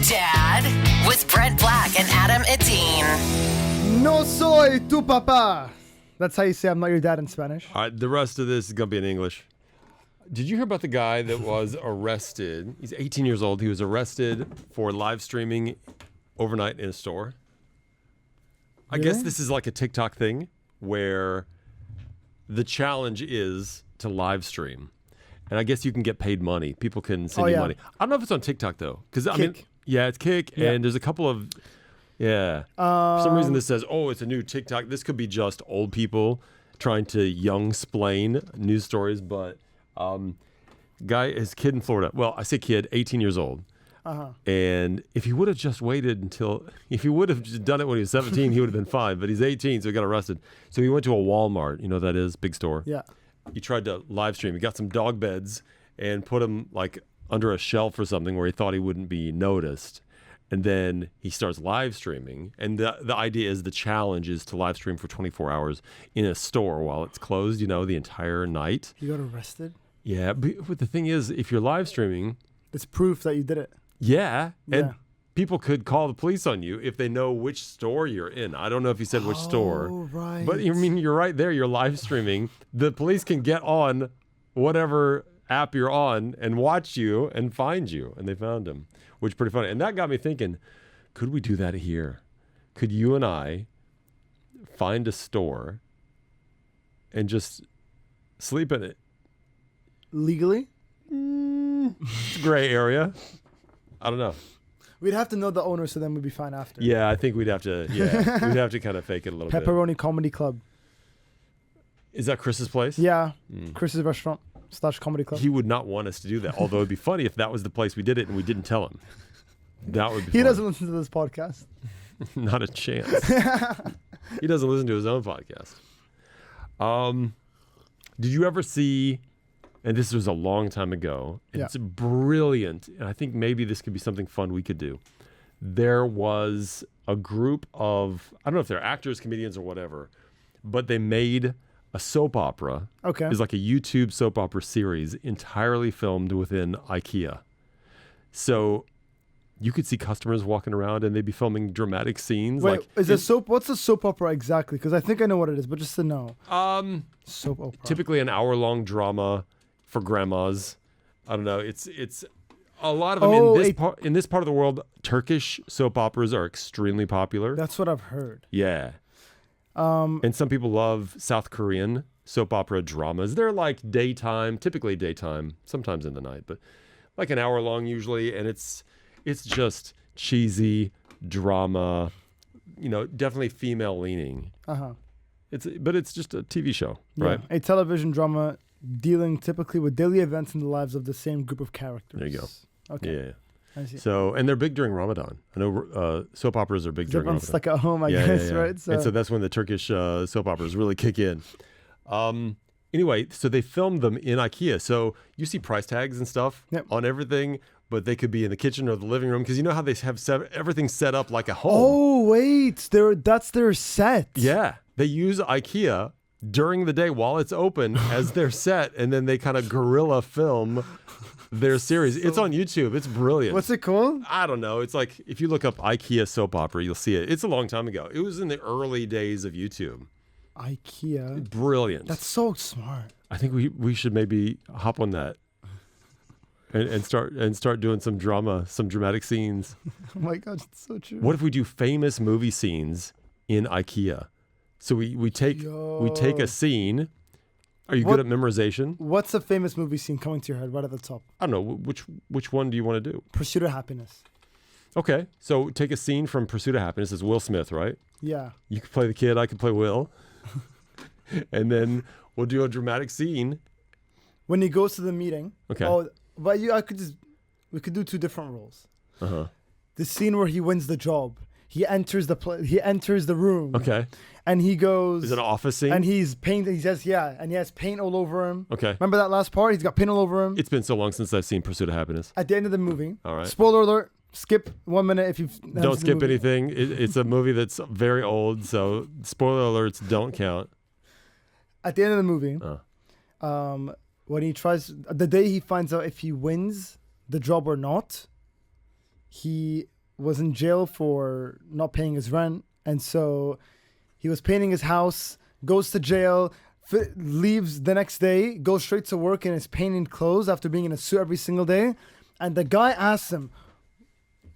Dad with Brent Black and Adam Edine. No soy tu papa. That's how you say I'm not your dad in Spanish. All right, the rest of this is going to be in English. Did you hear about the guy that was arrested? He's 18 years old. He was arrested for live streaming overnight in a store. I guess this is like a TikTok thing where the challenge is to live stream. And I guess you can get paid money. People can send you money. I don't know if it's on TikTok, though. Because I mean, it's Kick. Yeah. And there's a couple of... Yeah. For some reason this says, it's a new TikTok. This could be just old people trying to young-splain news stories, but his kid in Florida. Well, I say kid, 18 years old. Uh-huh. And if he would have just waited if he would have just done it when he was 17, he would have been fine. But he's 18, so he got arrested. So he went to a Walmart. You know what that is? Big store. Yeah. He tried to live stream. He got some dog beds and put them like under a shelf or something where he thought he wouldn't be noticed. And then he starts live streaming. And the idea is the challenge is to live stream for 24 hours in a store while it's closed, the entire night. You got arrested? Yeah. But the thing is, if you're live streaming... It's proof that you did it. Yeah. And people could call the police on you if they know which store you're in. I don't know if he said which store. Right. But I mean, you're right there. You're live streaming. The police can get on whatever app you're on and watch you and find you. And they found him. Which is pretty funny. And that got me thinking, could we do that here? Could you and I find a store and just sleep in it? Legally? It's a gray area. I don't know. We'd have to know the owner, so then we'd be fine after. Yeah, I think we'd have to kind of fake it a little bit. Pepperoni Comedy Club. Is that Chris's place? Yeah. Chris's restaurant / comedy club. He would not want us to do that. Although it'd be funny if that was the place we did it and we didn't tell him. That would be He doesn't listen to this podcast. Not a chance. He doesn't listen to his own podcast. Did you ever see, and this was a long time ago, and it's brilliant, and I think maybe this could be something fun we could do. There was a group of, I don't know if they're actors, comedians, or whatever, but they made a soap opera. Okay. It's like a YouTube soap opera series entirely filmed within IKEA. So you could see customers walking around and they'd be filming dramatic scenes. Wait, what's a soap opera exactly? Because I think I know what it is, but just to know. Soap opera. Typically an hour-long drama for grandmas. I don't know. It's a lot of them in this part of the world. Turkish soap operas are extremely popular. That's what I've heard. Yeah. And some people love South Korean soap opera dramas. They're like typically daytime, sometimes in the night, but like an hour long usually. And it's just cheesy drama, definitely female leaning. Uh-huh. But it's just a TV show, right? A television drama dealing typically with daily events in the lives of the same group of characters. There you go. Okay. Yeah. I see. So, and they're big during Ramadan. I know soap operas are big during Ramadan. Everyone's stuck at home, I guess, right? And so that's when the Turkish soap operas really kick in. Anyway, so they filmed them in IKEA. So you see price tags and stuff on everything, but they could be in the kitchen or the living room because you know how they have everything set up like a home. Oh, wait. That's their set. Yeah. They use IKEA during the day while it's open as their set, and then they kind of guerrilla film their series. It's on YouTube. It's brilliant. What's it called? I don't know. It's like, if you look up IKEA soap opera, you'll see it. It's a long time ago. It was in the early days of YouTube. IKEA. Brilliant. That's so smart. I think we should maybe hop on that and start doing some drama, some dramatic scenes. Oh my God, it's so true. What if we do famous movie scenes in IKEA? So we take a scene. Are you good at memorization? What's a famous movie scene coming to your head right at the top? I don't know. Which one do you want to do? Pursuit of Happiness. Okay. So take a scene from Pursuit of Happiness. It's Will Smith, right? Yeah. You can play the kid. I can play Will. And then we'll do a dramatic scene. When he goes to the meeting. Okay. Oh, but we could do two different roles. Uh-huh. The scene where he wins the job. He enters the room. Okay. And he goes... Is it an office scene? And he's painted. He says, and he has paint all over him. Okay. Remember that last part? He's got paint all over him. It's been so long since I've seen Pursuit of Happiness. At the end of the movie. All right. Spoiler alert. Skip 1 minute if you've... Don't skip anything. It's a movie that's very old, so spoiler alerts don't count. At the end of the movie, when he tries... The day he finds out if he wins the job or not, he was in jail for not paying his rent. And so he was painting his house, goes to jail, leaves the next day, goes straight to work in his painted clothes after being in a suit every single day. And the guy asks him,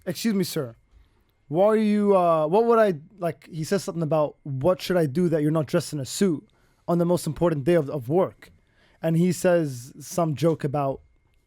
"Excuse me, sir, what would I, like," he says something about, "What should I do that you're not dressed in a suit on the most important day of work?" And he says some joke about,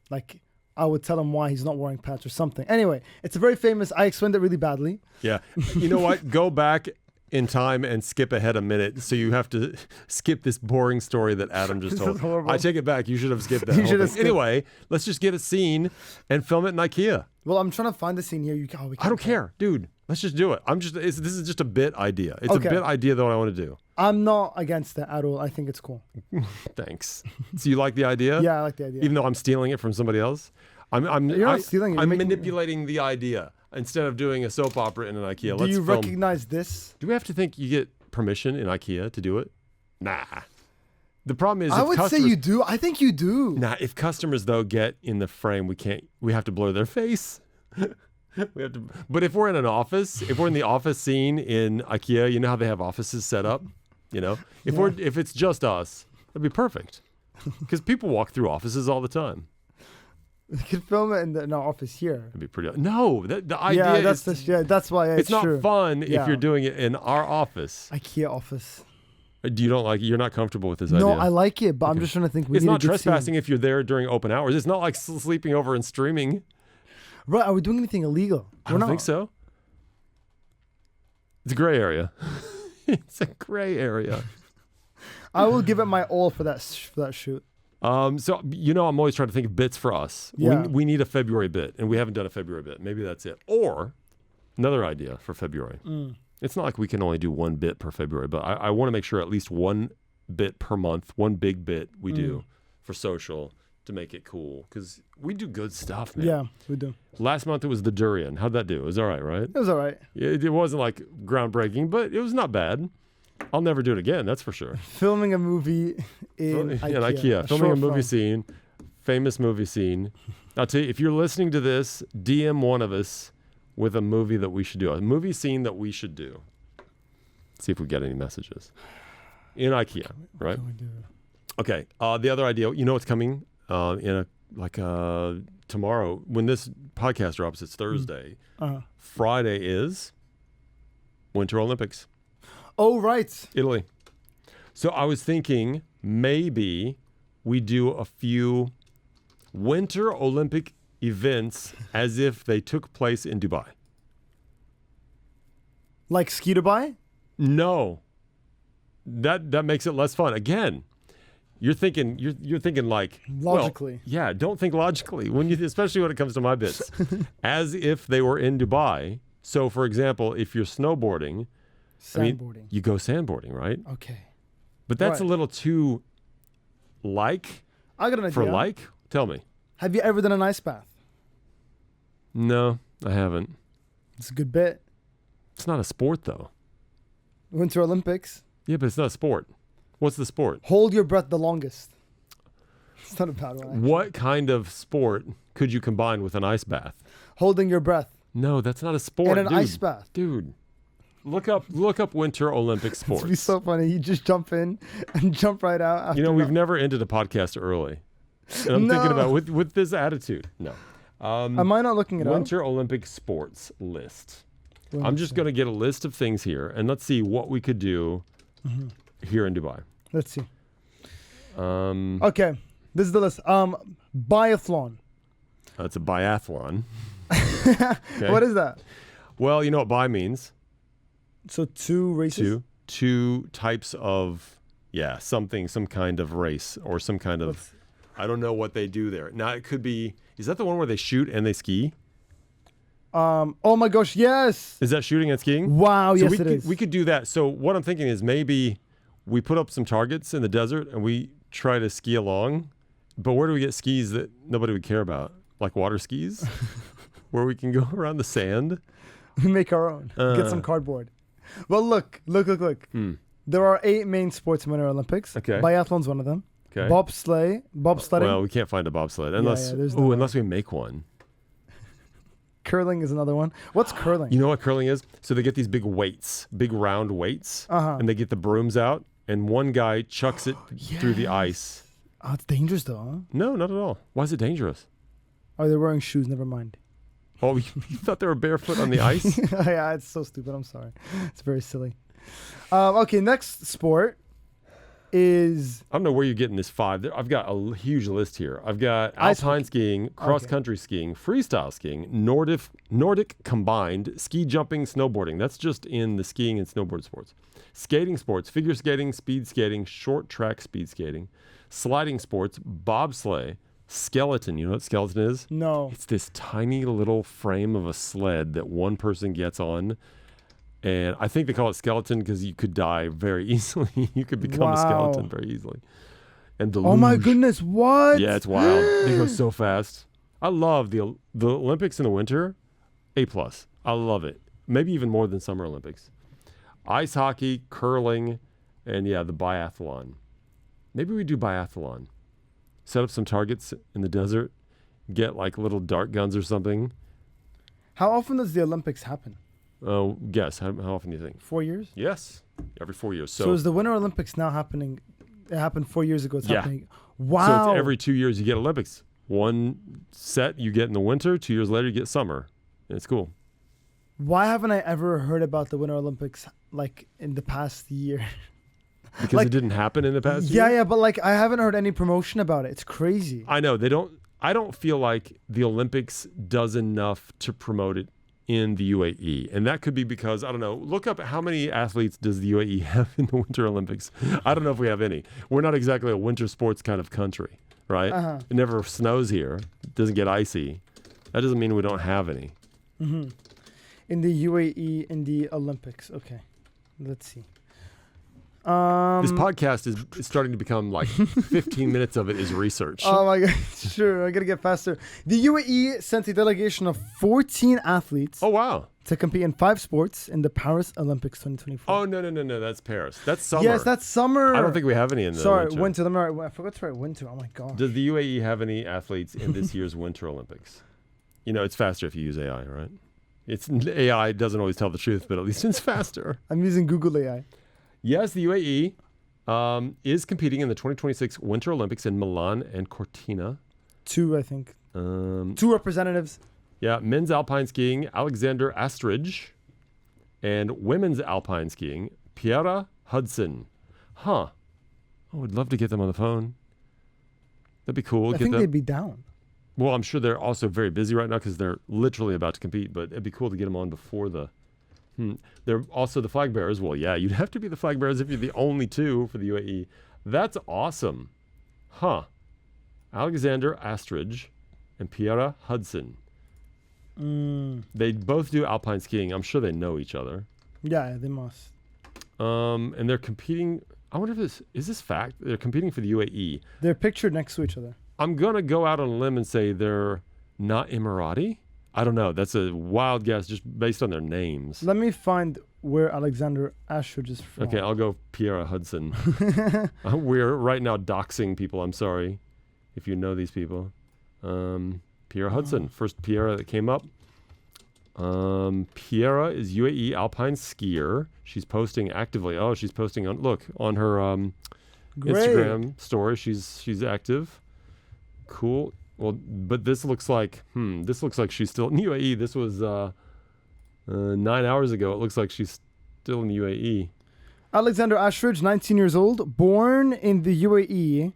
like, I would tell him why he's not wearing pants or something. Anyway, it's a very famous, I explained it really badly. Yeah. You know what? Go back in time and skip ahead a minute, so you have to skip this boring story that Adam just told. I take it back. You should have skipped that. Whole thing. Anyway, let's just get a scene and film it in IKEA. Well, I'm trying to find the scene here. I don't care, dude. Let's just do it. This is just a bit idea. It's a bit idea that I want to do. I'm not against it at all. I think it's cool. Thanks. So you like the idea? Yeah, I like the idea. Even though I'm stealing it from somebody else? You're not stealing it. I'm manipulating the idea instead of doing a soap opera in an IKEA. Do you recognize this? Do we have to think you get permission in IKEA to do it? Nah. The problem is, I would say you do. I think you do. Nah. If customers though get in the frame, we have to blur their face. We have to. But if we're in an office, if we're in the office scene in IKEA, you know how they have offices set up. You know, if it's just us, that'd be perfect. Because people walk through offices all the time. We could film it in our office here. It'd be pretty. No, the idea that's why it's not fun if you're doing it in our office. IKEA office. You're not comfortable with this idea? No, I like it, but I'm just trying to think. It's not trespassing if you're there during open hours. It's not like sleeping over and streaming. Right? Are we doing anything illegal? I don't think so. It's a gray area. It's a gray area. I will give it my all for that shoot. So I'm always trying to think of bits for us. Yeah. We need a February bit, and we haven't done a February bit. Maybe that's it. Or another idea for February. It's not like we can only do one bit per February, but I want to make sure at least one bit per month, one big bit we do for social to make it cool, because we do good stuff, man. Yeah, we do. Last month it was the durian. How'd that do? It was all right, right? It was all right. It wasn't like groundbreaking, but it was not bad. I'll never do it again, that's for sure. Filming a movie in IKEA. Filming a movie scene, famous movie scene. I'll tell you, if you're listening to this, DM one of us with a movie that we should do, a movie scene that we should do. See if we get any messages. In IKEA, right? Okay, the other idea, you know what's coming tomorrow, when this podcast drops, it's Thursday. Friday is Winter Olympics. Oh, right. Italy. So I was thinking maybe we do a few Winter Olympic events as if they took place in Dubai. Like ski Dubai? No. That makes it less fun. Again, you're thinking like logically. Well, don't think logically especially when it comes to my bits. As if they were in Dubai. So for example, if you're snowboarding, Sandboarding. You go sandboarding, right? Okay. But that's a little too I got an idea. For tell me. Have you ever done an ice bath? No, I haven't. It's a good bit. It's not a sport though. Winter Olympics. Yeah, but it's not a sport. What's the sport? Hold your breath the longest. It's not a bad one. Actually. What kind of sport could you combine with an ice bath? Holding your breath. No, that's not a sport. And an ice bath. Dude. Look up Winter Olympic sports. It'd be so funny. You just jump in and jump right out. After we've never ended a podcast early. And I'm thinking about with this attitude. No. Am I not looking it up? Winter Olympic sports list. I'm just going to get a list of things here, and let's see what we could do here in Dubai. Let's see. Okay. This is the list. Biathlon. It's a biathlon. Okay. What is that? Well, you know what bi means. So two races? Two types of, some kind of race or some kind of, I don't know what they do there. Now it could be, is that the one where they shoot and they ski? Oh my gosh, yes. Is that shooting and skiing? Wow, so yes it is. We could do that. So what I'm thinking is maybe we put up some targets in the desert and we try to ski along. But where do we get skis that nobody would care about? Like water skis? Where we can go around the sand? We make our own. Get some cardboard. Well, look. There are 8 main sports in Winter Olympics. Okay. Biathlon's one of them. Okay. Bobsledding. Well, we can't find a bobsled unless we make one. Curling is another one. What's curling? You know what curling is? So they get these big weights, big round weights, and they get the brooms out, and one guy chucks it through the ice. Oh, it's dangerous though, huh? No, not at all. Why is it dangerous? Oh, they're wearing shoes. Never mind. Oh, you thought they were barefoot on the ice? Yeah, it's so stupid. I'm sorry. It's very silly. Okay, next sport is... I don't know where you're getting this 5. I've got a huge list here. I've got alpine skiing, cross-country skiing, freestyle skiing, Nordic combined, ski jumping, snowboarding. That's just in the skiing and snowboard sports. Skating sports, figure skating, speed skating, short track speed skating, sliding sports, bobsleigh, skeleton. You know what skeleton is? No. It's this tiny little frame of a sled that one person gets on. And I think they call it skeleton because you could die very easily. You could become a skeleton very easily. And the Oh my goodness, what? Yeah, it's wild. They go so fast. I love the Olympics in the winter. A+. I love it. Maybe even more than Summer Olympics. Ice hockey, curling, and yeah, the biathlon. Maybe we do biathlon. Set up some targets in the desert. Get like little dart guns or something. How often does the Olympics happen? Oh, guess. How often do you think? 4 years? Yes. Every 4 years. So is the Winter Olympics now happening? It happened 4 years ago. It's happening. So Wow. it's every 2 years you get Olympics. One set you get in the winter. 2 years later you get summer. And it's cool. Why haven't I ever heard about the Winter Olympics like in the past year? Because Like- it didn't happen in the past year? Yeah, but like I haven't heard any promotion about it. It's crazy. I know. I don't feel like the Olympics does enough to promote it in the UAE. And that could be because, I don't know, look up how many athletes does the UAE have in the Winter Olympics. I don't know if we have any. We're not exactly a winter sports kind of country, right? It never snows here. It doesn't get icy. That doesn't mean we don't have any. In the UAE, in the Olympics. Okay. Let's see. This podcast is starting to become like 15 minutes of it is research. Oh my God. Sure. I got to get faster. The UAE sent a delegation of 14 athletes Oh, wow. to compete in 5 sports in the Paris Olympics 2024. Oh, no. That's Paris. That's summer. Yes, that's summer. I don't think we have any in the Sorry, winter. winter. Let me write. I forgot to write winter. Oh my God. Does the UAE have any athletes in this year's Winter Olympics? You know, it's faster if you use AI, right? AI doesn't always tell the truth, but at least it's faster. I'm using Google AI. Yes, the UAE is competing in the 2026 Winter Olympics in Milan and Cortina. 2, I think. 2 representatives. Yeah, men's alpine skiing, Alexander Astridge, and women's alpine skiing, Piera Hudson. Huh. I would love to get them on the phone. That'd be cool. I think they'd be down. Well, I'm sure they're also very busy right now because they're literally about to compete, but it'd be cool to get them on before the... They're also the flag bearers. Well, yeah, you'd have to be the flag bearers if you're the only 2 for the UAE. That's awesome. Huh. Alexander Astridge and Piera Hudson. They both do alpine skiing. I'm sure they know each other. Yeah, they must. And they're competing. I wonder if is this fact? They're competing for the UAE. They're pictured next to each other. I'm going to go out on a limb and say they're not Emirati. I don't know. That's a wild guess just based on their names. Let me find where Alexander Ashridge is from. Okay, I'll go Piera Hudson. We're right now doxing people. I'm sorry if you know these people. Piera Hudson, first Piera that came up. Piera is UAE alpine skier. She's posting actively. Oh, she's posting on her Instagram story. She's active. Cool. Well, but this looks like she's still in the UAE. This was 9 hours ago. It looks like she's still in the UAE. Alexander Ashridge, 19 years old, born in the UAE.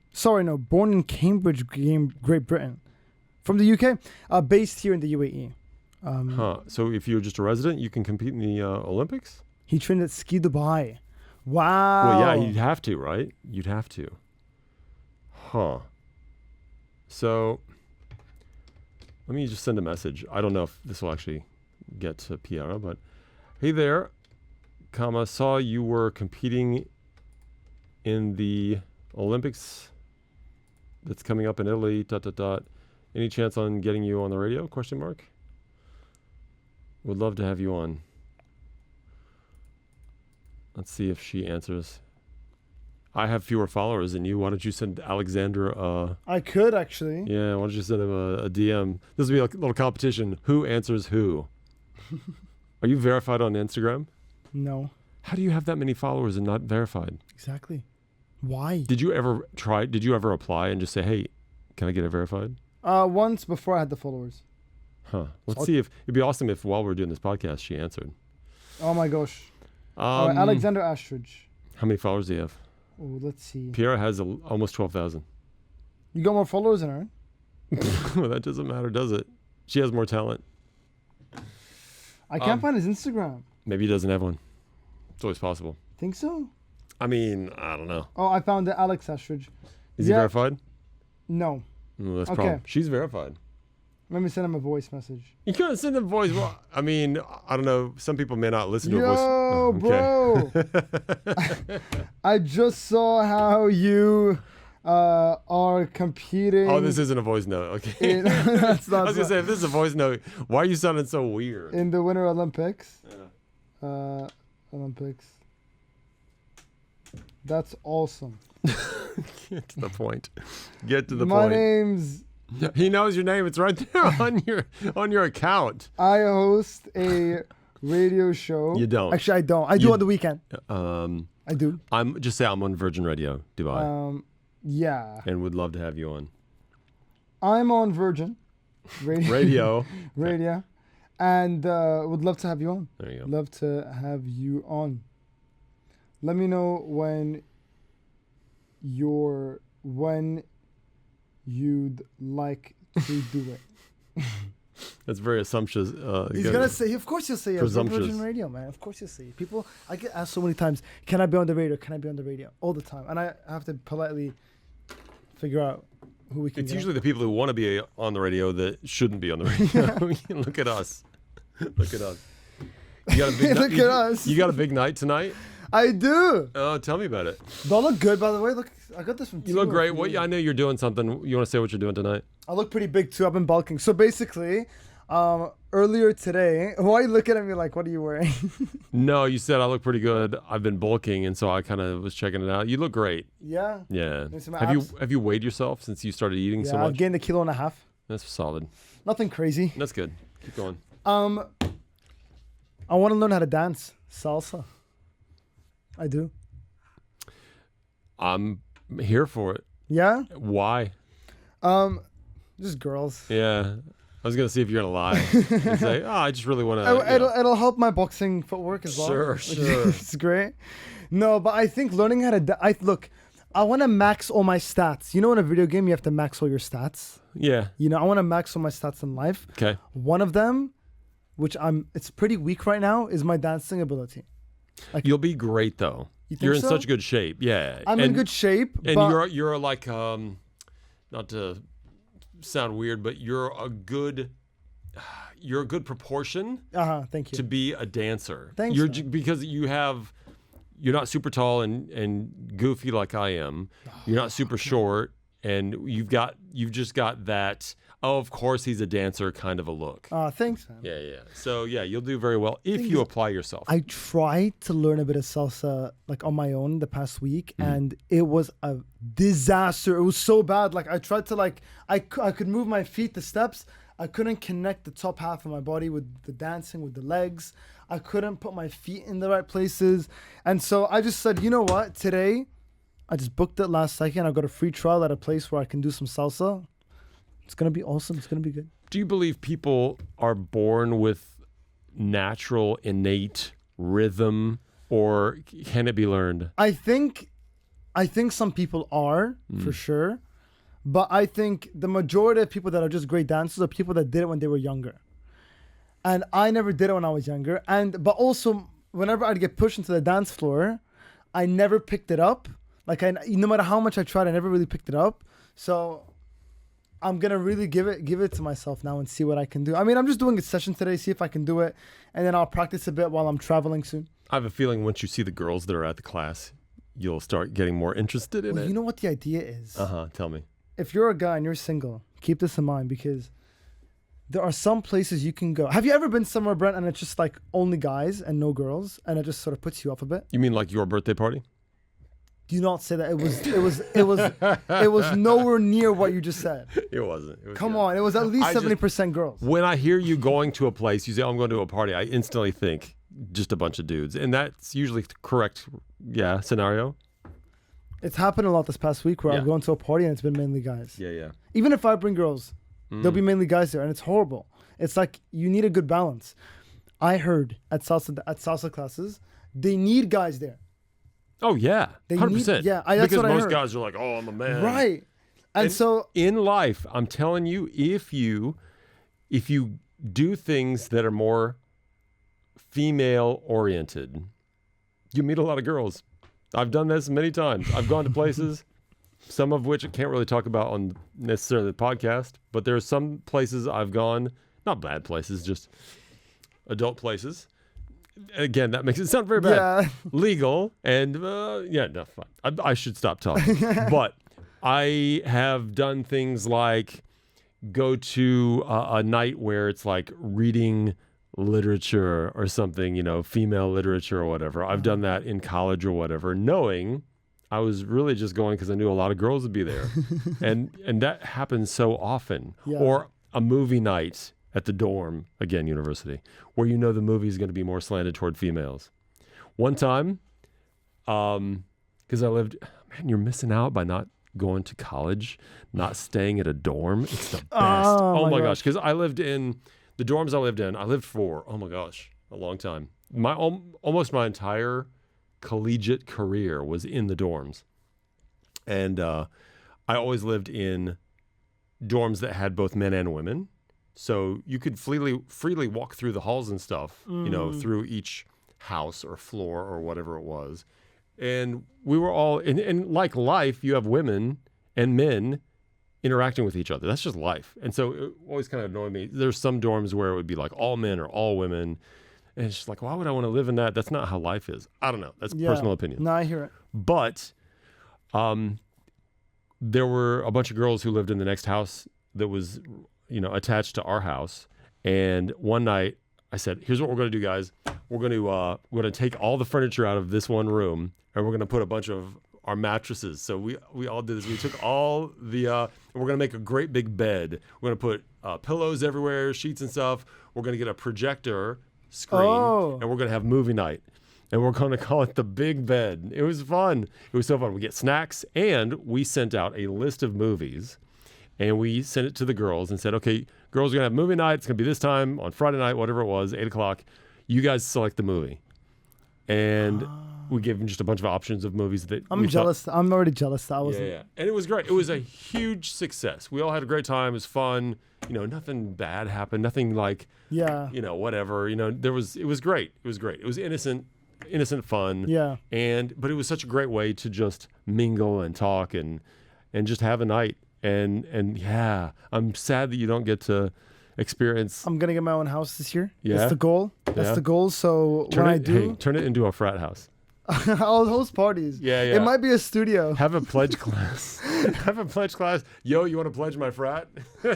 Born in Cambridge, Great Britain. From the UK, based here in the UAE. So if you're just a resident, you can compete in the Olympics? He trained at Ski Dubai. Wow. Well, yeah, you'd have to, right? You'd have to. Huh. So let me just send a message. I don't know if this will actually get to Piera, but hey there, saw you were competing in the Olympics that's coming up in Italy, ... Any chance on getting you on the radio? ? Would love to have you on. Let's see if she answers. I have fewer followers than you. Why don't you send Alexander I could actually. yeah, why don't you send him a DM? This will be a little competition. Who answers who? Are you verified on Instagram? No. How do you have that many followers and not verified? Exactly. Why? Did you ever apply and just say, hey, can I get it verified? Once before I had the followers. Huh. Let's see if it'd be awesome if while we're doing this podcast she answered. Oh my gosh. Alexander Astridge. How many followers do you have? Oh, let's see. Piera has almost 12,000. You got more followers than her? Well, that doesn't matter, does it? She has more talent. I can't find his Instagram. Maybe he doesn't have one. It's always possible. Think so? I mean, I don't know. Oh, I found it. Alex Astridge. Is he verified? No. No, that's Okay. problem. She's verified. Let me send him a voice message. You can't send a voice. Well, I mean, I don't know. Some people may not listen to a voice. Yo, bro. I just saw how you are competing. Oh, this isn't a voice note. Okay. That's not I was going to say, if this is a voice note, why are you sounding so weird? in the Winter Olympics. Yeah. Olympics. That's awesome. Get to the point. Get to the My point. name's... He knows your name. It's right there on your account. I host a radio show. You don't. Actually, I don't. I do on the weekend. I do. I'm on Virgin Radio, Dubai, Yeah. and would love to have you on I'm on Virgin Radio. radio. Radio. And would love to have you on. There you go. Love to have you on. Let me know when you'd like to do it. That's very assumptuous. He's gonna say, of course you'll say yes. Presumptuous. Virgin Radio, man. Of course you'll say. People, I get asked so many times, can I be on the radio? Can I be on the radio? All the time, and I have to politely figure out who we can. It's get. usually the people who want to be on the radio that shouldn't be on the radio. Look at us. Look at us. You got a big Look night. at us. You got a big night tonight. I do. Oh, tell me about it. Do I look good, by the way? Look, I got this from. You look Timo. great. What? I know you're doing something. You want to say what you're doing tonight? I look pretty big too. I've been bulking. So basically, earlier today, why are you looking at me like, what are you wearing? No, you said I look pretty good. I've been bulking, and so I kind of was checking it out. You look great. Yeah. Yeah. see my Have abs? you weighed yourself since you started eating Yeah, so I've much? gained 1.5 kilos. That's solid. Nothing crazy. That's good. Keep going. I want to learn how to dance salsa. I do. I'm here for it. Yeah. Why? Just girls. Yeah. I was gonna see if you're gonna lie and say, "Oh, I just really want to." It'll help my boxing footwork as well. Sure, which sure. It's great. No, but I think learning how to I want to max all my stats. You know, in a video game, you have to max all your stats. Yeah. You know, I want to max all my stats in life. Okay. One of them, which it's pretty weak right now, is my dancing ability. You'll be great though. think You're in so? such good shape. Yeah. I'm in good shape. And but you're like not to sound weird, but you're a good proportion thank you. to be a dancer. Thanks, You're man. because you're not super tall and goofy like I am. You're not super short, and you've just got that. Oh, of course he's a dancer kind of a look. Thanks, man. Yeah. So yeah, you'll do very well if you apply yourself. I tried to learn a bit of salsa like on my own the past week, and it was a disaster. It was so bad. Like I tried to I could move my feet, the steps. I couldn't connect the top half of my body with the dancing, with the legs. I couldn't put my feet in the right places. And so I just said, you know what? Today, I just booked it last second. I got a free trial at a place where I can do some salsa. It's going to be awesome. It's going to be good. Do you believe people are born with natural, innate rhythm, or can it be learned? I think some people are, for sure. But I think the majority of people that are just great dancers are people that did it when they were younger. And I never did it when I was younger. But also, whenever I'd get pushed into the dance floor, I never picked it up. No matter how much I tried, I never really picked it up. So I'm gonna really give it to myself now and see what I can do. I mean, I'm just doing a session today, see if I can do it, and then I'll practice a bit while I'm traveling soon. I have a feeling once you see the girls that are at the class, you'll start getting more interested in it. You know what the idea is? Tell me. If you're a guy and you're single, keep this in mind because there are some places you can go. Have you ever been somewhere, Brent, and it's just like only guys and no girls, and it just sort of puts you off a bit? You mean like your birthday party? Do not say that. It was nowhere near what you just said. It wasn't. It was Come good. on, it was at least 70% girls. When I hear you going to a place, you say, "Oh, I'm going to a party," I instantly think just a bunch of dudes, and that's usually the correct, scenario. It's happened a lot this past week where Yeah. I've gone to a party and it's been mainly guys. Yeah. Even if I bring girls, there'll be mainly guys there, and it's horrible. It's like you need a good balance. I heard at salsa classes, they need guys there. Oh yeah, They 100%. need- yeah, that's because what I most heard. guys are like, "Oh, I'm a man." Right. And so in life, I'm telling you, if you do things that are more female oriented, you meet a lot of girls. I've done this many times. I've gone to places, some of which I can't really talk about on necessarily the podcast, but there are some places I've gone, not bad places, just adult places. Again, that makes it sound very bad. Yeah. Legal and fine. I should stop talking. But I have done things like go to a night where it's like reading literature or something, female literature or whatever. I've done that in college or whatever, knowing I was really just going because I knew a lot of girls would be there. and that happens so often. Yeah. Or a movie night at the dorm, again, university, where the movie is going to be more slanted toward females. One time, because I lived, man, you're missing out by not going to college, not staying at a dorm. It's the best. Oh my gosh. Because I lived in the dorms I lived for, oh my gosh, a long time. Almost my entire collegiate career was in the dorms. And I always lived in dorms that had both men and women. So you could freely walk through the halls and stuff, through each house or floor or whatever it was. And we were all, and like life, you have women and men interacting with each other. That's just life. And so it always kind of annoyed me. There's some dorms where it would be like all men or all women. And it's just like, why would I want to live in that? That's not how life is. I don't know. That's personal opinion. No, I hear it. But there were a bunch of girls who lived in the next house that was, attached to our house. And one night I said, here's what we're going to do, guys. We're going to take all the furniture out of this one room and we're going to put a bunch of our mattresses. So we all did this. We took all the, and we're going to make a great big bed. We're going to put pillows everywhere, sheets and stuff. We're going to get a projector screen and we're going to have movie night. And we're going to call it the Big Bed. It was fun. It was so fun. We get snacks and we sent out a list of movies and we sent it to the girls and said, okay, girls are going to have movie night. It's going to be this time on Friday night, whatever it was, 8 o'clock. You guys select the movie. And we gave them just a bunch of options of movies that I'm jealous. I'm already jealous that I was. Yeah. And it was great. It was a huge success. We all had a great time. It was fun. Nothing bad happened. Nothing like, whatever. It was great. It was great. It was innocent fun. Yeah. But it was such a great way to just mingle and talk and just have a night. And yeah, I'm sad that you don't get to experience. I'm gonna get my own house this year. Yeah. That's the goal. That's the goal. So turn it into a frat house. I'll host parties. Yeah. It might be a studio. Have a pledge class. Have a pledge class. Yo, you want to pledge my frat?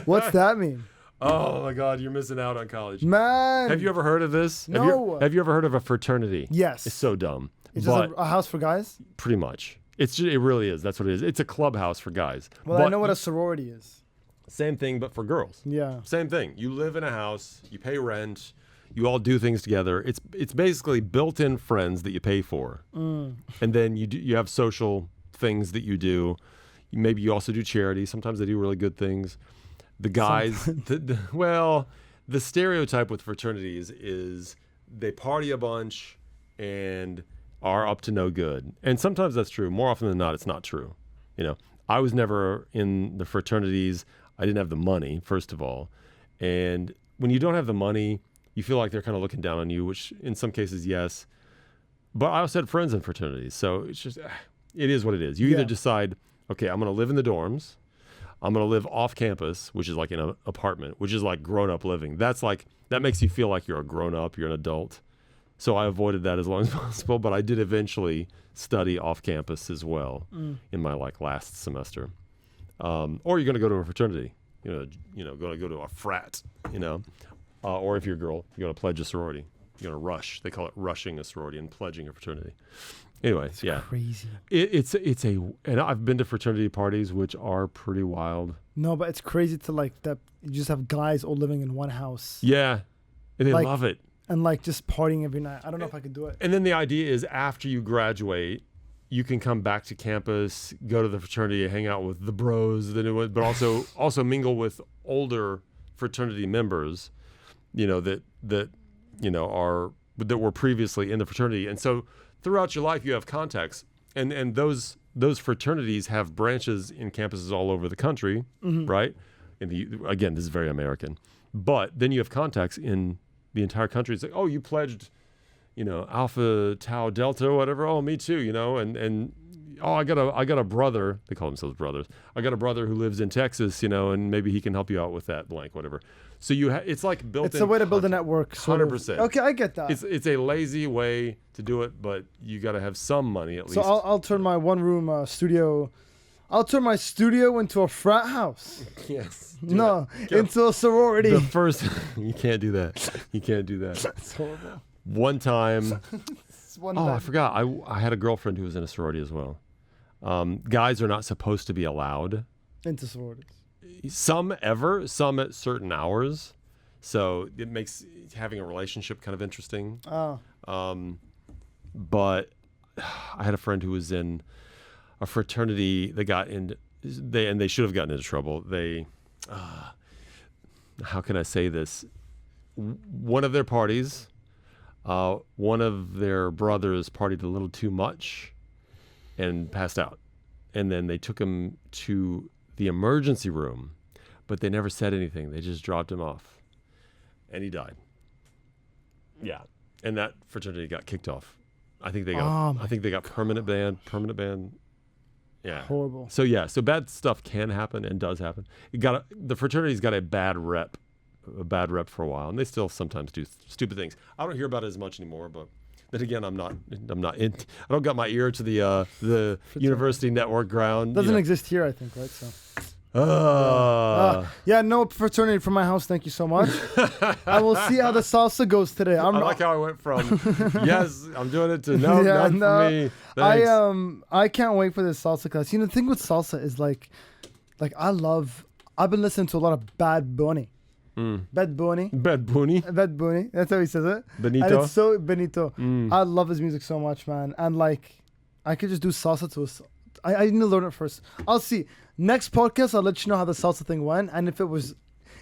What's that mean? Oh my God, you're missing out on college. Man. Have you ever heard of this? No. Have you ever heard of a fraternity? Yes. It's so dumb. It's just a house for guys? Pretty much. It really is. That's what it is. It's a clubhouse for guys. Well, I know what a sorority is. Same thing, but for girls. Yeah. Same thing. You live in a house. You pay rent. You all do things together. It's basically built-in friends that you pay for. And then you have social things that you do. Maybe you also do charity. Sometimes they do really good things. The guys, the stereotype with fraternities is they party a bunch and are up to no good. And sometimes that's true. More often than not, it's not true. I was never in the fraternities. I didn't have the money, first of all. And when you don't have the money, you feel like they're kind of looking down on you, which in some cases, yes. But I also had friends in fraternities. So it's just, it is what it is. You either decide, okay, I'm going to live in the dorms. I'm going to live off campus, which is like in an apartment, which is like grown-up living. That makes you feel like you're a grown-up, you're an adult. So I avoided that as long as possible, but I did eventually study off campus as well in my last semester. Or you're going to go to a fraternity, going to go to a frat, or if you're a girl, you're going to pledge a sorority. You're going to rush. They call it rushing a sorority and pledging a fraternity. Anyway, yeah. Crazy. And I've been to fraternity parties, which are pretty wild. No, but it's crazy to like that. You just have guys all living in one house. Yeah. And they Like- love it. And like just partying every night. I don't know if I could do it. And then the idea is after you graduate, you can come back to campus, go to the fraternity, hang out with the bros, but also mingle with older fraternity members, that were previously in the fraternity. And so throughout your life, you have contacts, and those fraternities have branches in campuses all over the country, right? Again, this is very American, but then you have contacts in the entire country. It's like, oh, you pledged, Alpha Tau Delta or whatever. Oh, me too, and oh, I got a brother. They call themselves brothers. I got a brother who lives in Texas, and maybe he can help you out with that blank, whatever. So it's like built. It's a way to build a network. 100%. Okay, I get that. It's a lazy way to do it, but you got to have some money at least. So I'll turn my one-room studio. I'll turn my studio into a frat house. Yes. Into a sorority. The first, you can't do that. You can't do that. It's horrible. One time, It's one I bad- forgot. I had a girlfriend who was in a sorority as well. Guys are not supposed to be allowed. Into sororities. Some at certain hours. So it makes having a relationship kind of interesting. Oh. But I had a friend who was in a fraternity that got in, they should have gotten into trouble. How can I say this? One of their parties, one of their brothers partied a little too much and passed out. And then they took him to the emergency room, but they never said anything. They just dropped him off. And he died. Yeah. And that fraternity got kicked off. I think they got permanent ban. Yeah. Horrible. So bad stuff can happen and does happen. The fraternity's got a bad rep for a while, and they still sometimes do stupid things. I don't hear about it as much anymore, but then again, I don't got my ear to the university network ground. Doesn't exist here, I think, right? So. Uh, Yeah, no fraternity from my house. Thank you so much. I will see how the salsa goes today. I like how I went from yes, I'm doing it to no, not for me. Thanks. I can't wait for this salsa class. The thing with salsa is like I've been listening to a lot of Bad Bunny. Bad Bunny. Bad Bunny. Bad Bunny. That's how he says it. Benito. And it's so Benito. I love his music so much, man. And like, I could just do salsa to us. I need to learn it first. I'll see. Next podcast, I'll let you know how the salsa thing went. And if it was,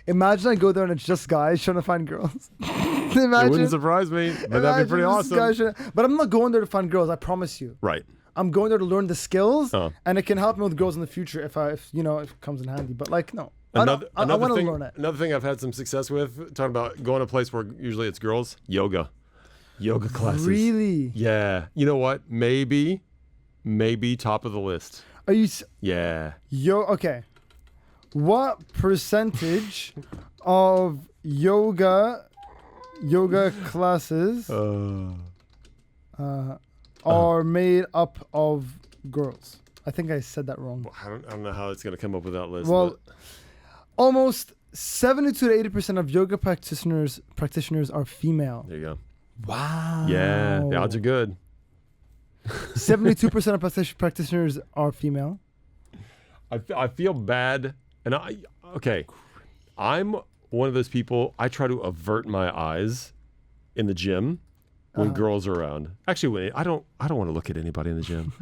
imagine I go there and it's just guys trying to find girls. Imagine. It wouldn't surprise me, but that'd be pretty awesome. But I'm not going there to find girls. I promise you. Right. I'm going there to learn the skills, and it can help me with girls in the future if it comes in handy. But like, no. I want to learn it. Another thing I've had some success with, talking about going to a place where usually it's girls, yoga classes. Really? Yeah. You know what? Maybe top of the list. Are you? Yeah. Okay. What percentage of yoga classes are made up of girls? I think I said that wrong. I don't know how it's going to come up with that list. Well, almost 72 to 80% of yoga practitioners are female. There you go. Wow. Yeah, the odds are good. 72% of practitioners are female. I feel bad, and I'm one of those people. I try to avert my eyes in the gym when girls are around. Actually, I don't want to look at anybody in the gym.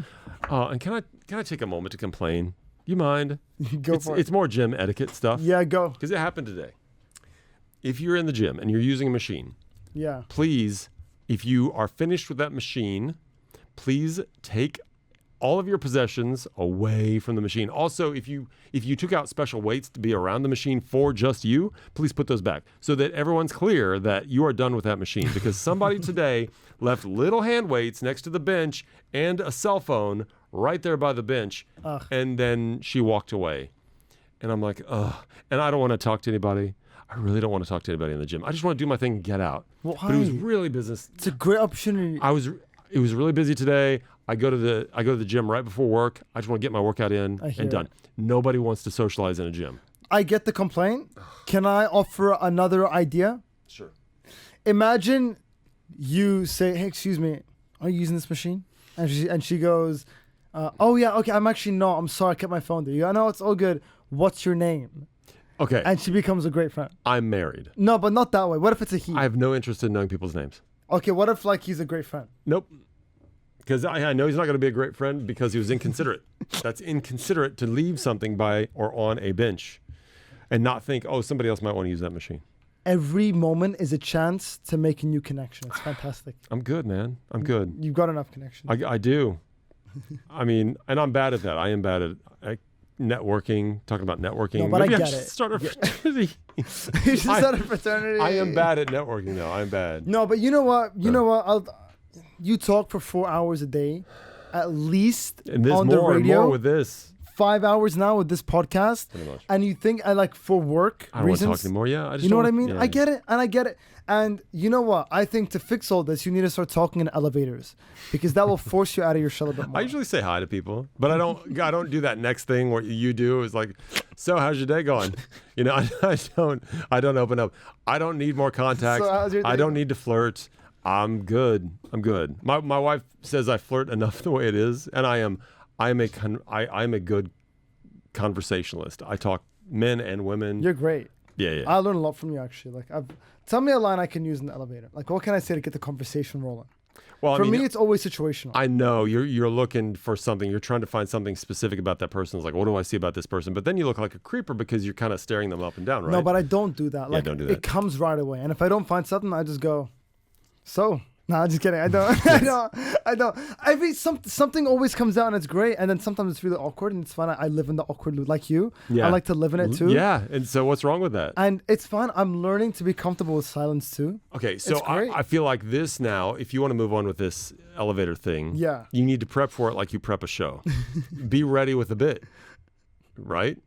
And can I take a moment to complain? You mind? Go for it. It's more gym etiquette stuff. Yeah, go. Because it happened today. If you're in the gym and you're using a machine, Yeah. please, if you are finished with that machine, please take all of your possessions away from the machine. Also, if you took out special weights to be around the machine for just you, please put those back so that everyone's clear that you are done with that machine. Because somebody today left little hand weights next to the bench and a cell phone right there by the bench, and then she walked away. And I'm like, ugh. And I don't want to talk to anybody. I really don't want to talk to anybody in the gym. I just want to do my thing and get out. Why? But it was really business. It's a great opportunity. It was really busy today. I go to the gym right before work. I just want to get my workout in and done. Nobody wants to socialize in a gym. I get the complaint. Can I offer another idea? Sure. Imagine you say, hey, excuse me, are you using this machine? And she goes, oh yeah, okay, I'm sorry, I kept my phone there. You go, no, it's all good. What's your name? Okay. And she becomes a great friend. I'm married. No, but not that way. What if it's a he? I have no interest in knowing people's names. Okay, what if like he's a great friend? Nope. Because I know he's not going to be a great friend because he was inconsiderate. That's inconsiderate to leave something by or on a bench and not think, oh, somebody else might want to use that machine. Every moment is a chance to make a new connection. It's fantastic. I'm good, man. I'm good. You've got enough connections. I do. I mean, and I'm bad at that. I am bad at networking, talking about networking. No, but Maybe I get should it. start a fraternity. You should start a fraternity. I am bad at networking, though. I'm bad. No, but you know what? You talk for 4 hours a day, at least And there's on the radio. more with this. 5 hours now with this podcast. Pretty much. And you think I like for work I don't want to reasons. talk anymore. Yeah, I just You know don't- what I mean? yeah. I get it, and I get it. And you know what? I think to fix all this, you need to start talking in elevators because that will force you out of your shell a bit more. I usually say hi to people, but I don't do that next thing where you do is like, so how's your day going? You know, I don't open up. I don't need more contacts. So how's your I day? don't need to flirt. I'm good. My wife says I flirt enough the way it is, and I'm a good conversationalist. I talk men and women. You're great. Yeah. I learned a lot from you actually. Tell me a line I can use in the elevator. Like, what can I say to get the conversation rolling? Well, For me, it's always situational. I know you're looking for something. You're trying to find something specific about that person. It's like, what do I see about this person? But then you look like a creeper because you're kind of staring them up and down, right? No, but I don't do that. Like, don't do that. It comes right away. And if I don't find something, I just go, so. No, I'm just kidding. I don't. I don't. I mean, something always comes out and it's great. And then sometimes it's really awkward and it's fun. I live in the awkward loop like you. Yeah. I like to live in it too. Yeah. And so what's wrong with that? And it's fun. I'm learning to be comfortable with silence too. Okay, so It's great. I feel like this now, if you want to move on with this elevator thing, Yeah. you need to prep for it like you prep a show. Be ready with a bit, right?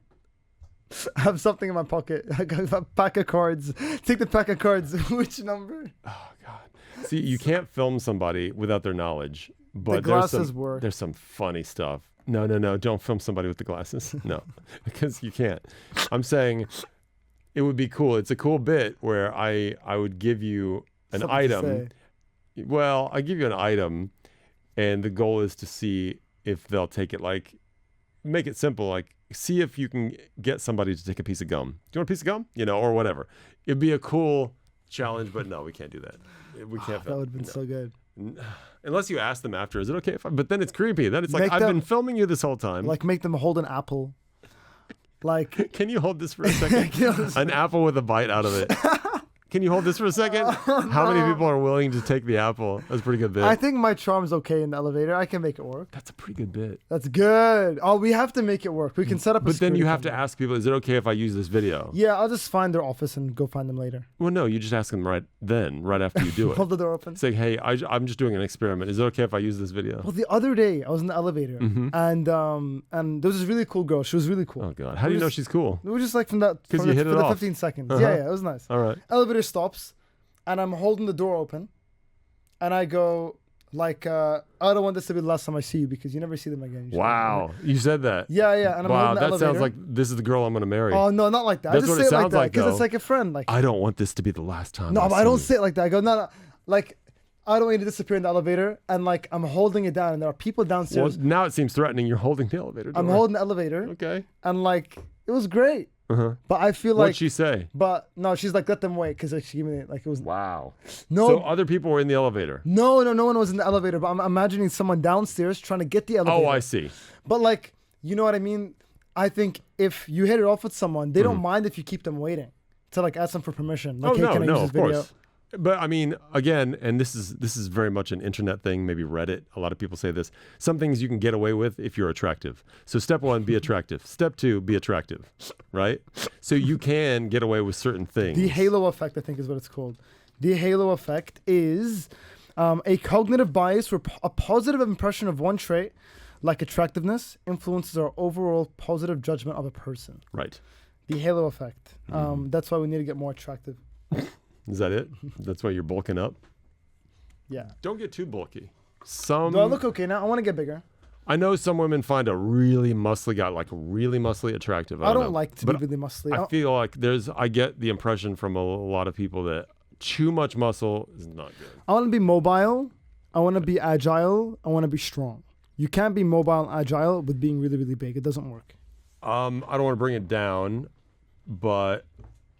I have something in my pocket. I got a pack of cards. Take the pack of cards. Which number? Oh, God. See, you can't film somebody without their knowledge, but glasses work. There's some funny stuff. No, don't film somebody with the glasses. No, because you can't. I'm saying it would be cool. It's a cool bit where I would give you an Something to item. say. Well, I give you an item, and the goal is to see if they'll take it. Like, make it simple. Like, see if you can get somebody to take a piece of gum. Do you want a piece of gum? You know, or whatever. It'd be a cool challenge, but no, we can't do that. We can't. That would have been so good. Unless you ask them after, is it okay if but then it's creepy. Then it's like, Make I've them- been filming you this whole time. Like make them hold an apple. Like Can you hold this for a second? An apple with a bite out of it. Can you hold this for a second? How many people are willing to take the apple? That's a pretty good bit. I think my charm's okay in the elevator. I can make it work. That's a pretty good bit. That's good. Oh, we have to make it work. We can set up a But then you security have to camera. ask people, is it okay if I use this video? Yeah, I'll just find their office and go find them later. Well, no, you just ask them right after you do it. Hold the door open. Say, hey, I'm just doing an experiment. Is it okay if I use this video? Well, the other day I was in the elevator and there was this really cool girl. She was really cool. Oh, God. How do you know she's cool? It was just like from that 'Cause from you the, hit for it the off. 15 seconds. Uh-huh. Yeah, it was nice. All right. Elevator stops, and I'm holding the door open, and I go like, I don't want this to be the last time I see you because you never see them again. Wow. You said that. Yeah, and I'm Wow, holding the that elevator. sounds like this is the girl I'm going to marry. Oh no, not like that. That's I just what say it it like sounds that like, because though. it's like a friend. Like I don't want this to be the last time. no, but I don't see say it like that. I go no, like I don't want you to disappear in the elevator, and like I'm holding it down, and there are people you. downstairs. Well, now it seems threatening. You're holding the elevator door. I'm holding the elevator, Okay. and like it was great, Uh-huh. but I feel What'd like. she say? But no, she's like, let them wait because like, she gave me like it was Wow. no. So other people were in the elevator. No one was in the elevator, but I'm imagining someone downstairs trying to get the elevator. Oh, I see. But like, you know what I mean? I think if you hit it off with someone, they don't mind if you keep them waiting to like ask them for permission. Like, Mm-hmm. Oh, hey, can I use this of video? course. But I mean, again, and this is very much an internet thing, maybe Reddit. A lot of people say this. Some things you can get away with if you're attractive. So step 1, be attractive. Step 2, be attractive, right? So you can get away with certain things. The halo effect, I think, is what it's called. The halo effect is a cognitive bias where a positive impression of one trait, like attractiveness, influences our overall positive judgment of a person. Right. The halo effect. That's why we need to get more attractive. Is that it? That's why you're bulking up? Yeah. Don't get too bulky. Do I look okay now? I want to get bigger. I know some women find a really muscly guy, like really muscly attractive. I don't know. like to But be really muscly. I feel like I get the impression from a lot of people that too much muscle is not good. I want to be mobile, I want to be agile. I want to be strong. You can't be mobile and agile with being really, really big. It doesn't work. I don't want to bring it down, but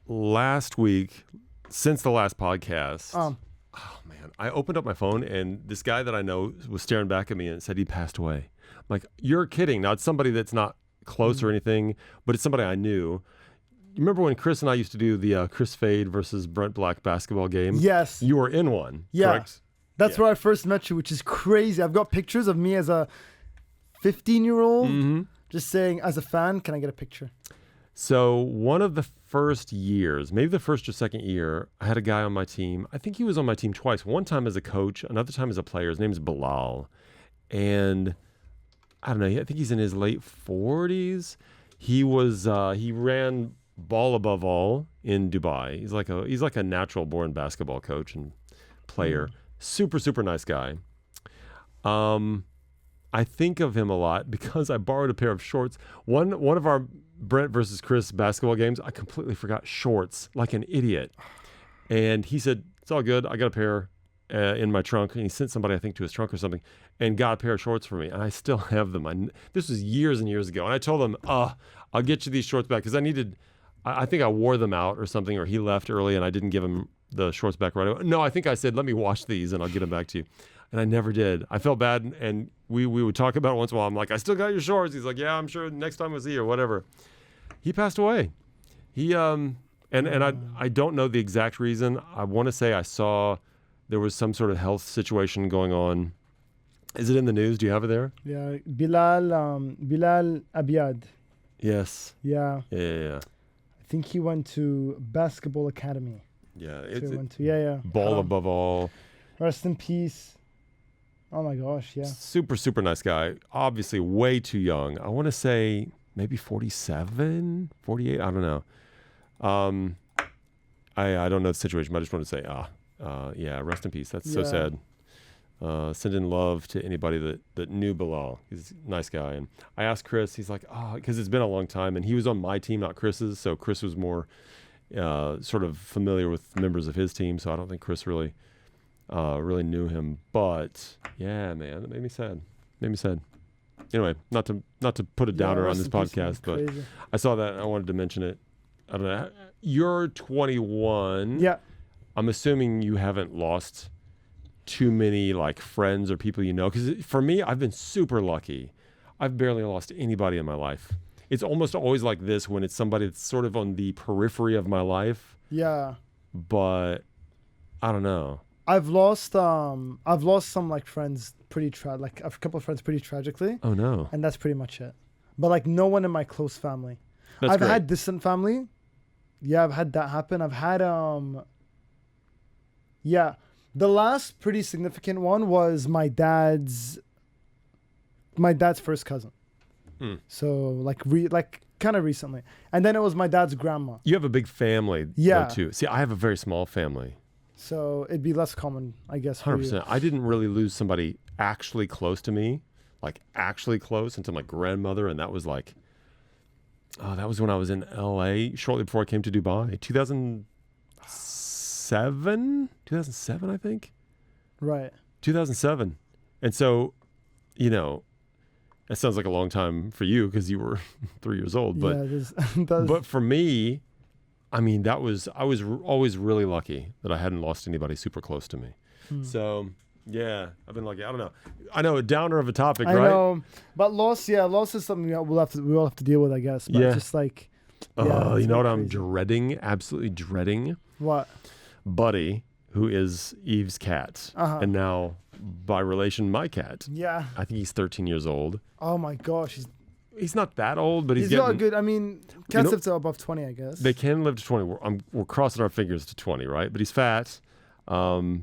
last week, since the last podcast, oh man, I opened up my phone and this guy that I know was staring back at me and said he passed away. I'm like, you're kidding. Now it's somebody that's not close or anything, but it's somebody I knew. You remember when Chris and I used to do the Chris Fade versus Brent Black basketball game? Yes. You were in one, correct? That's where I first met you, which is crazy. I've got pictures of me as a 15-year-old just saying, as a fan, can I get a picture? So one of the first years, maybe the first or second year, I had a guy on my team. I think he was on my team twice. One time as a coach, another time as a player. His name is Bilal. And I don't know, I think he's in his late 40s. He ran ball above all in Dubai. He's like a natural born basketball coach and player. Super, super nice guy. I think of him a lot because I borrowed a pair of shorts. One of our Brent versus Chris basketball games, I completely forgot shorts like an idiot. And he said, it's all good. I got a pair in my trunk. And he sent somebody, I think, to his trunk or something and got a pair of shorts for me. And I still have them. This was years and years ago. And I told him, I'll get you these shorts back because I think I wore them out or something, or he left early and I didn't give him the shorts back right away. No, I think I said, let me wash these and I'll get them back to you. And I never did. I felt bad, and we would talk about it once in a while. I'm like, I still got your shorts. He's like, yeah, I'm sure next time we'll see you or whatever. He passed away. He and I don't know the exact reason. I want to say I saw there was some sort of health situation going on. Is it in the news? Do you have it there? Yeah, Bilal Abiyad. Yes. Yeah. Yeah. I think he went to basketball academy. Yeah. Ball above all. Rest in peace. Oh my gosh, yeah. Super, super nice guy. Obviously way too young. I want to say maybe 47, 48. I don't know. I don't know the situation, but I just want to say, yeah, rest in peace. That's so sad. Send in love to anybody that knew Bilal. He's a nice guy. And I asked Chris, he's like, because it's been a long time. And he was on my team, not Chris's. So Chris was more sort of familiar with members of his team. So I don't think Chris really knew him. But yeah, man, that made me sad. Anyway, not to put a downer on this podcast, but I saw that and I wanted to mention it. I don't know. You're 21. Yeah. I'm assuming you haven't lost too many like friends or people you know. Because for me, I've been super lucky. I've barely lost anybody in my life. It's almost always like this when it's somebody that's sort of on the periphery of my life. Yeah. But I don't know. I've lost some like friends like a couple of friends pretty tragically. Oh no. And that's pretty much it. But like no one in my close family. That's great. Had distant family. Yeah, I've had that happen. I've had the last pretty significant one was my dad's first cousin. So like kind of recently. And then it was my dad's grandma. You have a big family though, too. See, I have a very small family. So it'd be less common, I guess. 100%. I didn't really lose somebody actually close to me, like actually close, until my grandmother, and that was like, that was when I was in LA shortly before I came to Dubai, 2007, I think. Right. 2007, and so, that sounds like a long time for you because you were 3 years old, but but for me. I mean, I was always really lucky that I hadn't lost anybody super close to me. So, yeah, I've been lucky. I don't know. I know, a downer of a topic, right? I know, but loss is something we all have to deal with, I guess. But just like, you know what I'm dreading? Absolutely dreading? What? Buddy, who is Eve's cat, and now by relation my cat. Yeah. I think he's 13 years old. Oh my gosh, he's not that old, but he's getting, not good. I mean, cats live to above 20, I guess. They can live to 20. We're crossing our fingers to 20, right? But he's fat. But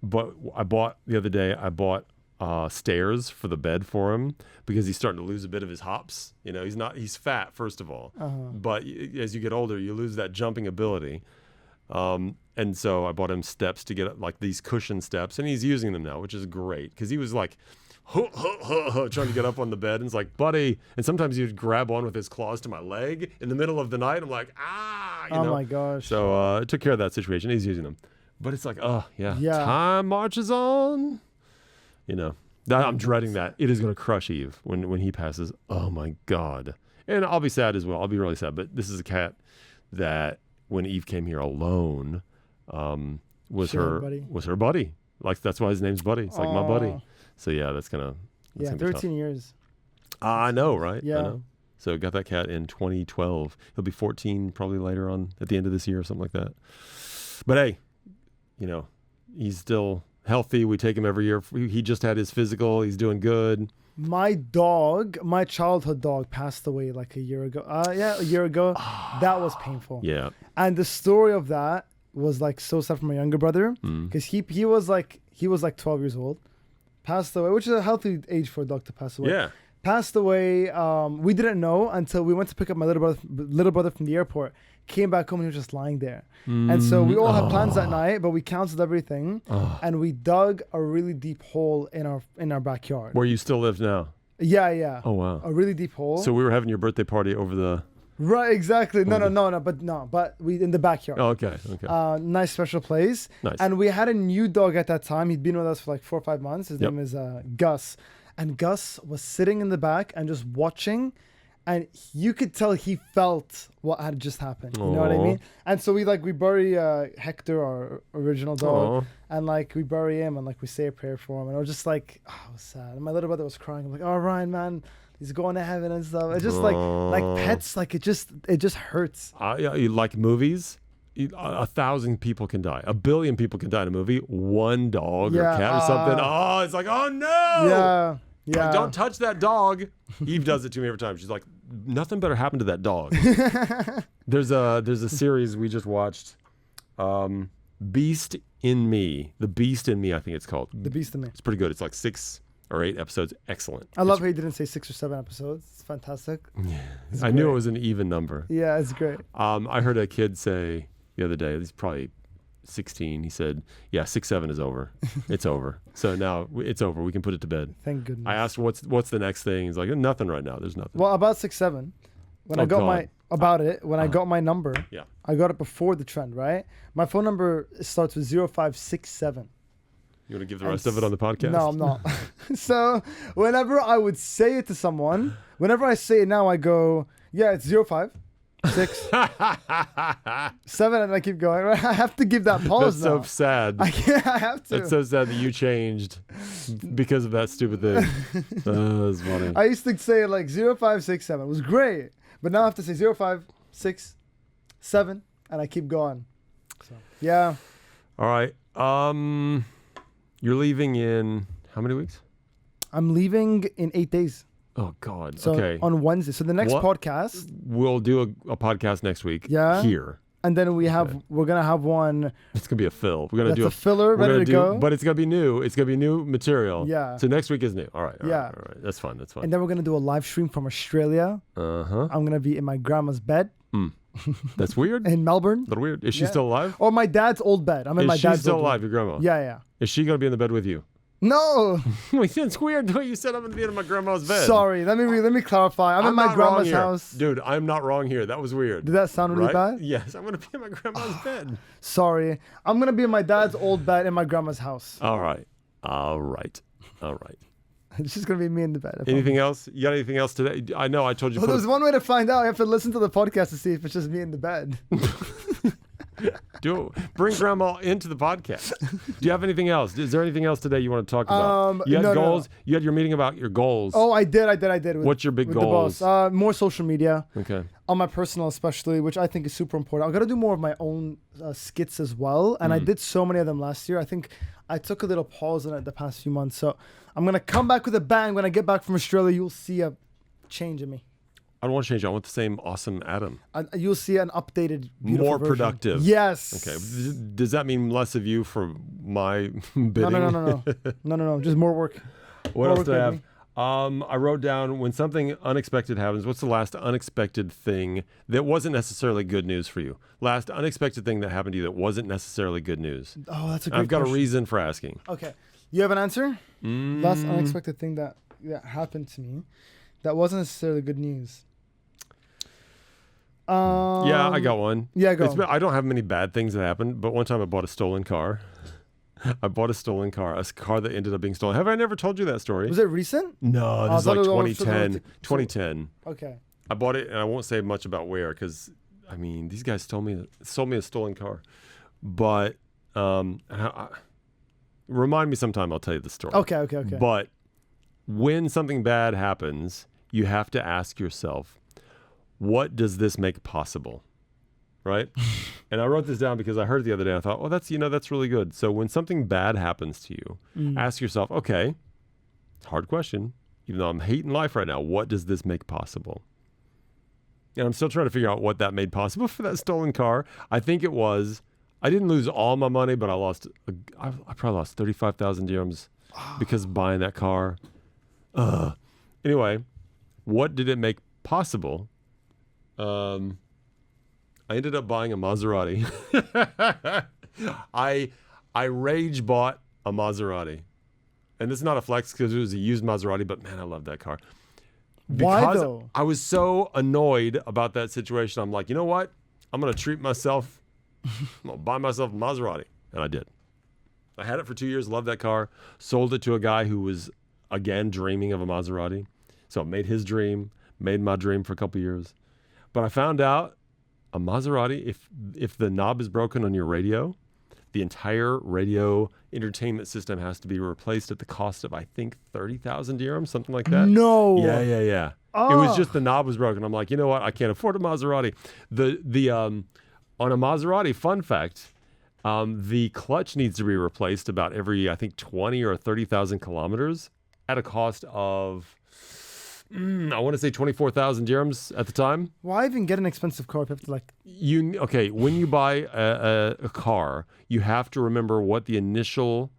the other day, I bought stairs for the bed for him because he's starting to lose a bit of his hops. He's fat, first of all. But as you get older, you lose that jumping ability. And so I bought him steps to get like these cushion steps, and he's using them now, which is great because he was like, trying to get up on the bed, and it's like, buddy. And sometimes he'd grab on with his claws to my leg in the middle of the night. I'm like, my gosh. So I took care of that situation. He's using them, but it's like, time marches on. You know, I'm dreading that. It is going to crush Eve when he passes. Oh my God. And I'll be sad as well. I'll be really sad. But this is a cat that when Eve came here alone, was her buddy. Like that's why his name's Buddy. It's like my buddy. So yeah, that's gonna 13 years. I know, right? Yeah. I know. So got that cat in 2012. He'll be 14 probably later on at the end of this year or something like that. But hey, you know, he's still healthy. We take him every year. He just had his physical. He's doing good. My childhood dog passed away like a year ago. A year ago. That was painful. Yeah. And the story of that was like so sad for my younger brother because he was like 12 years old, passed away, which is a healthy age for a dog to pass away. Yeah. Passed away. We didn't know until we went to pick up my little brother from the airport. Came back home and he was just lying there. And so we all had plans that night, but we canceled everything and we dug a really deep hole in our backyard. Where you still live now? Yeah. Oh wow. A really deep hole. So we were having your birthday party over the. Right, exactly. But we in the backyard. Oh, okay. Nice special place. Nice. And we had a new dog at that time. He'd been with us for like 4 or 5 months. His name is Gus. And Gus was sitting in the back and just watching. And you could tell he felt what had just happened. You know what I mean? And so we bury Hector, our original dog. And we bury him and we say a prayer for him. And I was just like, oh, it was sad. And my little brother was crying. I'm like, oh, Ryan, man. He's going to heaven and stuff. It's just like pets, it just hurts. You like movies? 1,000 people can die. 1 billion people can die in a movie. One dog or cat or something. It's like, oh no! Yeah. Like, don't touch that dog. Eve does it to me every time. She's like, nothing better happened to that dog. There's a series we just watched, Beast in Me. The Beast in Me, I think it's called. The Beast in Me. It's pretty good. It's like 6 or 8 episodes. Excellent. I love how he didn't say 6 or 7 episodes. It's fantastic. Yeah. I knew it was an even number. Yeah, it's great. I heard a kid say the other day, he's probably 16, he said, 6-7 is over. It's over. So now it's over. We can put it to bed. Thank goodness. I asked what's the next thing. He's like, nothing right now. There's nothing. Well, about 6-7, when I got I got my number, I got it before the trend, right? My phone number starts with 0567. You want to give the rest of it on the podcast? No, I'm not. So whenever I would say it to someone, whenever I say it now, I go, it's 05. 6, 7, and I keep going. I have to give that pause. That's so sad. I have to. It's so sad that you changed because of that stupid thing. That's funny. I used to say 0567. It was great, but now I have to say 0567, and I keep going. So yeah. All right. You're leaving in how many weeks? I'm leaving in 8 days. Oh God. So okay. On Wednesday. So the next podcast. We'll do a podcast next week. Yeah. Here. And then we're gonna have one. It's gonna be a fill. We're gonna do a filler ready to go. But it's gonna be new. It's gonna be new material. Yeah. So next week is new. All right. All right. That's fine. And then we're gonna do a live stream from Australia. I'm gonna be in my grandma's bed. That's weird. In Melbourne. A little weird. Is she still alive? Or my dad's old bed. I'm in my dad's old bed. Is she still alive? Your grandma? Yeah. Is she gonna be in the bed with you? No. It's weird the way you said I'm going to be in my grandma's bed. Sorry. Let me clarify. I'm in my grandma's house. Dude, I'm not wrong here. That was weird. Did that sound really bad? Yes. I'm going to be in my grandma's bed. Sorry. I'm going to be in my dad's old bed in my grandma's house. All right. It's just going to be me in the bed. Anything else? You got anything else today? I know I told you. Well, there's one way to find out. You have to listen to the podcast to see if it's just me in the bed. Bring grandma into the podcast. Do you have anything else? Is there anything else today you want to talk about? You had goals. No. You had your meeting about your goals. Oh, I did. What's your big goals? The boss. More social media. Okay. On my personal, especially, which I think is super important. I got to do more of my own skits as well, and I did so many of them last year. I think I took a little pause on it the past few months, so I'm gonna come back with a bang. When I get back from Australia, you'll see a change in me. I don't want to change. I want the same awesome Adam. You'll see an updated, beautiful more version. Productive. Yes. Okay. Does that mean less of you for my bidding? No. Just more work. What else do I have? I wrote down when something unexpected happens. What's the last unexpected thing that wasn't necessarily good news for you? Last unexpected thing that happened to you that wasn't necessarily good news. Oh, that's a great I've got question. a reason for asking. Okay. You have an answer? Last unexpected thing that happened to me that wasn't necessarily good news. Yeah, I got one. Yeah, go. I don't have many bad things that happened, but one time I bought a stolen car. I bought a stolen car, a car that ended up being stolen. Have I never told you that story? Was it recent? No, this is like 2010. 2010. Okay. I bought it, and I won't say much about where, because I mean, these guys sold me a stolen car. But remind me sometime. I'll tell you the story. Okay. But when something bad happens, you have to ask yourself, what does this make possible? Right? And I wrote this down because I heard it the other day. And I thought, oh, that's really good. So when something bad happens to you, ask yourself, okay, it's a hard question. Even though I'm hating life right now, what does this make possible? And I'm still trying to figure out what that made possible for that stolen car. I think it was, I didn't lose all my money, but I probably lost 35,000 dirhams because of buying that car. Anyway, what did it make possible? I ended up buying a Maserati. I rage bought a Maserati. And this is not a flex because it was a used Maserati, but man, I love that car. Why though? I was so annoyed about that situation. I'm like, you know what? I'm going to treat myself. I'm going to buy myself a Maserati. And I did. I had it for 2 years, loved that car. Sold it to a guy who was, again, dreaming of a Maserati. So it made his dream, made my dream for a couple years. But I found out a Maserati, if the knob is broken on your radio, the entire radio entertainment system has to be replaced at the cost of, I think, 30,000 dirhams, something like that. No. Yeah. Oh. It was just the knob was broken. I'm like, you know what? I can't afford a Maserati. On a Maserati, fun fact, the clutch needs to be replaced about every, I think, 20 or 30,000 kilometers at a cost of, I want to say 24,000 dirhams at the time. Why even get an expensive car if you have to when you buy a car, you have to remember what the initial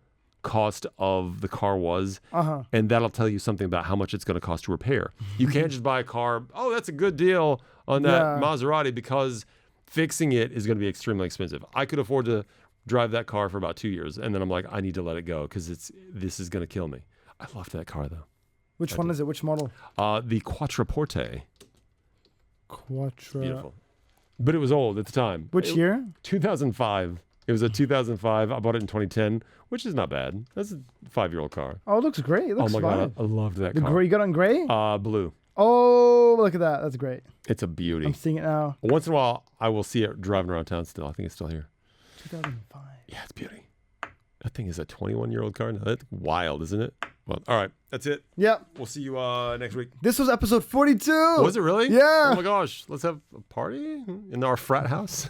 cost of the car was, and that'll tell you something about how much it's going to cost to repair. You can't just buy a car, oh, that's a good deal on that Maserati, because fixing it is going to be extremely expensive. I could afford to drive that car for about 2 years, and then I'm like, I need to let it go because this is going to kill me. I loved that car though. Which one is it? Which model? The Quattroporte. Quattro. Beautiful. But it was old at the time. Which year? 2005. It was a 2005. I bought it in 2010, which is not bad. That's a 5-year-old car. Oh, it looks great. It looks God, fine. I loved that The car. gray, you got it on gray? Blue. Oh, look at that. That's great. It's a beauty. I'm seeing it now. Once in a while, I will see it driving around town still. I think it's still here. 2005. Yeah, it's beauty. That thing is a 21-year-old car now. That's wild, isn't it? Well, all right. That's it. Yep. We'll see you next week. This was episode 42. Was it really? Yeah. Oh my gosh. Let's have a party in our frat house.